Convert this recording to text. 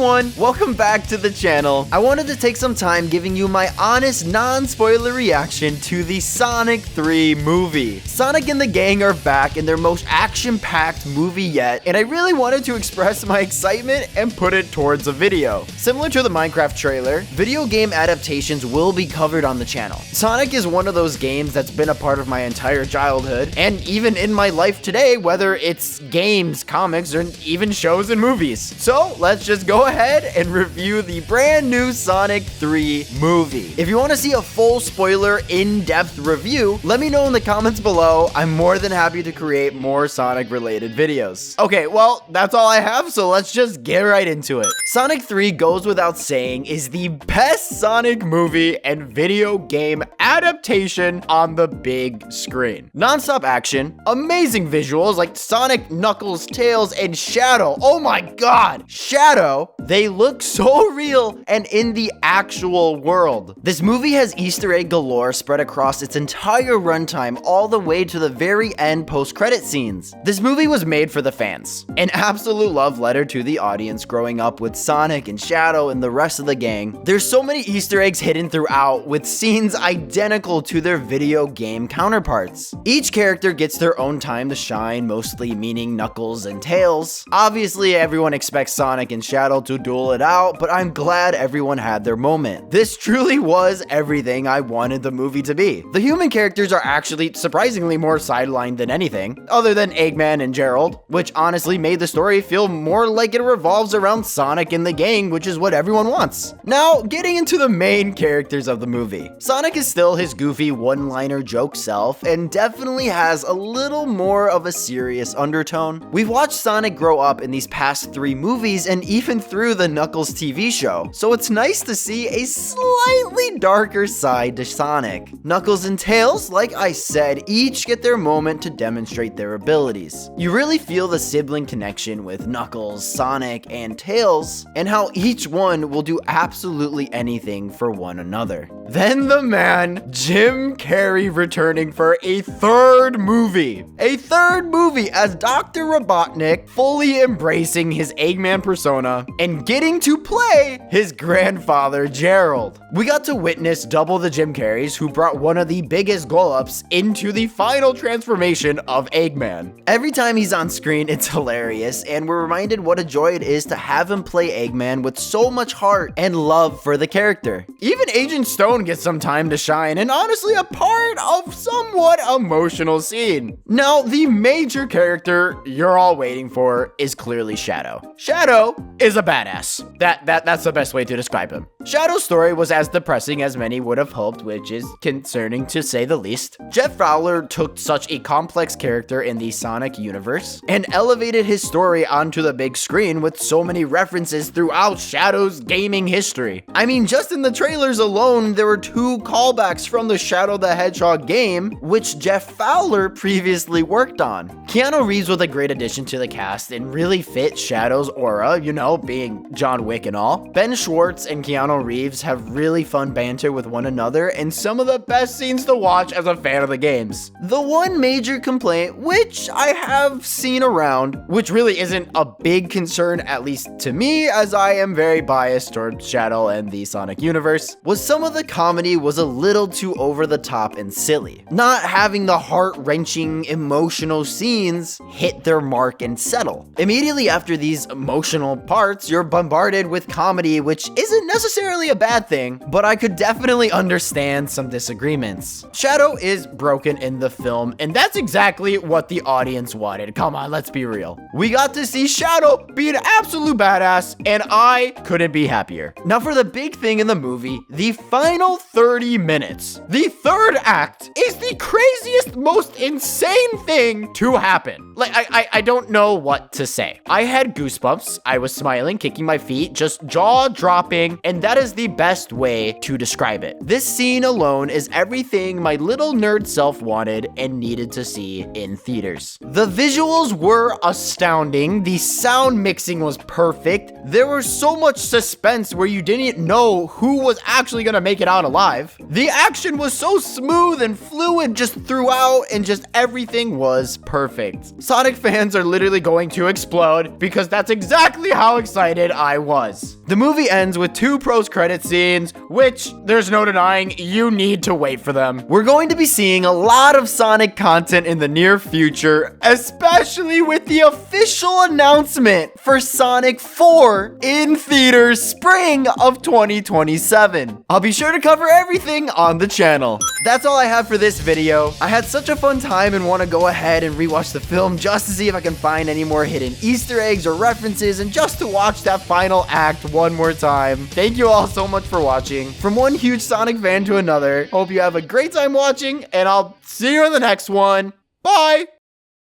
everyone, welcome back to the channel. I wanted to take some time giving you my honest, non-spoiler reaction to the Sonic 3 movie. Sonic and the gang are back in their most action-packed movie yet, and I really wanted to express my excitement and put it towards a video. Similar to the Minecraft trailer, video game adaptations will be covered on the channel. Sonic is one of those games that's been a part of my entire childhood, and even in my life today, whether it's games, comics, or even shows and movies. So let's just go ahead and review the brand new Sonic 3 movie. If you want to see a full spoiler in-depth review, let me know in the comments below. I'm more than happy to create more Sonic related videos. Okay, well, that's all I have, so let's just get right into it. Sonic 3 goes without saying is the best Sonic movie and video game adaptation on the big screen. Non-stop action, amazing visuals like Sonic, Knuckles, Tails, and Shadow. Oh my god, Shadow, they look so real and in the actual world. This movie has Easter egg galore spread across its entire runtime all the way to the very end post-credit scenes. This movie was made for the fans, an absolute love letter to the audience growing up with Sonic and Shadow and the rest of the gang. There's so many Easter eggs hidden throughout with scenes identical to their video game counterparts. Each character gets their own time to shine, mostly meaning Knuckles and Tails. Obviously, everyone expects Sonic and Shadow to duel it out, but I'm glad everyone had their moment. This truly was everything I wanted the movie to be. The human characters are actually surprisingly more sidelined than anything, other than Eggman and Gerald, which honestly made the story feel more like it revolves around Sonic and the gang, which is what everyone wants. Now, getting into the main characters of the movie. Sonic is still his goofy one-liner joke self, and definitely has a little more of a serious undertone. We've watched Sonic grow up in these past 3 movies and even through the Knuckles TV show, so it's nice to see a slightly darker side to Sonic. Knuckles and Tails, like I said, each get their moment to demonstrate their abilities. You really feel the sibling connection with Knuckles, Sonic, and Tails, and how each one will do absolutely anything for one another. Then the man, Jim Carrey, returning for a third movie. A third movie as Dr. Robotnik, fully embracing his Eggman persona and getting to play his grandfather, Gerald. We got to witness double the Jim Carreys who brought one of the biggest glow-ups into the final transformation of Eggman. Every time he's on screen, it's hilarious, and we're reminded what a joy it is to have him play Eggman with so much heart and love for the character. Even Agent Stone gets some time to shine, and honestly a part of somewhat emotional scene. Now, the major character you're all waiting for is clearly Shadow. Shadow is a badass. That's the best way to describe him. Shadow's story was as depressing as many would have hoped, which is concerning to say the least. Jeff Fowler took such a complex character in the Sonic universe and elevated his story onto the big screen with so many references throughout Shadow's gaming history. I mean, just in the trailers alone, there were 2 callbacks from the Shadow the Hedgehog game, which Jeff Fowler previously worked on. Keanu Reeves was a great addition to the cast and really fit Shadow's aura, you know, being John Wick and all. Ben Schwartz and Keanu Reeves have really fun banter with one another and some of the best scenes to watch as a fan of the games. The one major complaint, which I have seen around, which really isn't a big concern, at least to me, as I am very biased towards Shadow and the Sonic universe, was some of the comedy was a little too over the top and silly. Not having the heart-wrenching, emotional scenes hit their mark and settle. Immediately after these emotional parts, you're bombarded with comedy, which isn't necessarily a bad thing, but I could definitely understand some disagreements. Shadow is broken in the film, and that's exactly what the audience wanted. Come on, let's be real. We got to see Shadow be an absolute badass, and I couldn't be happier. Now for the big thing in the movie, the final 30 minutes. The third act is the craziest, most insane thing to happen. Like, I don't know what to say. I had goosebumps. I was smiling, kicking my feet, just jaw dropping, and that's That is the best way to describe it. This scene alone is everything my little nerd self wanted and needed to see in theaters. The visuals were astounding. The sound mixing was perfect. There was so much suspense where you didn't know who was actually gonna make it out alive. The action was so smooth and fluid just throughout, and just everything was perfect. Sonic fans are literally going to explode because that's exactly how excited I was. The movie ends with 2 post-credit scenes, which there's no denying you need to wait for them. We're going to be seeing a lot of Sonic content in the near future, especially with the official announcement for Sonic 4 in theaters spring of 2027. I'll be sure to cover everything on the channel. That's all I have for this video. I had such a fun time and want to go ahead and rewatch the film just to see if I can find any more hidden Easter eggs or references, and just to watch that final act one more time. Thank you all so much for watching. From one huge Sonic fan to another, hope you have a great time watching, and I'll see you in the next one. Bye!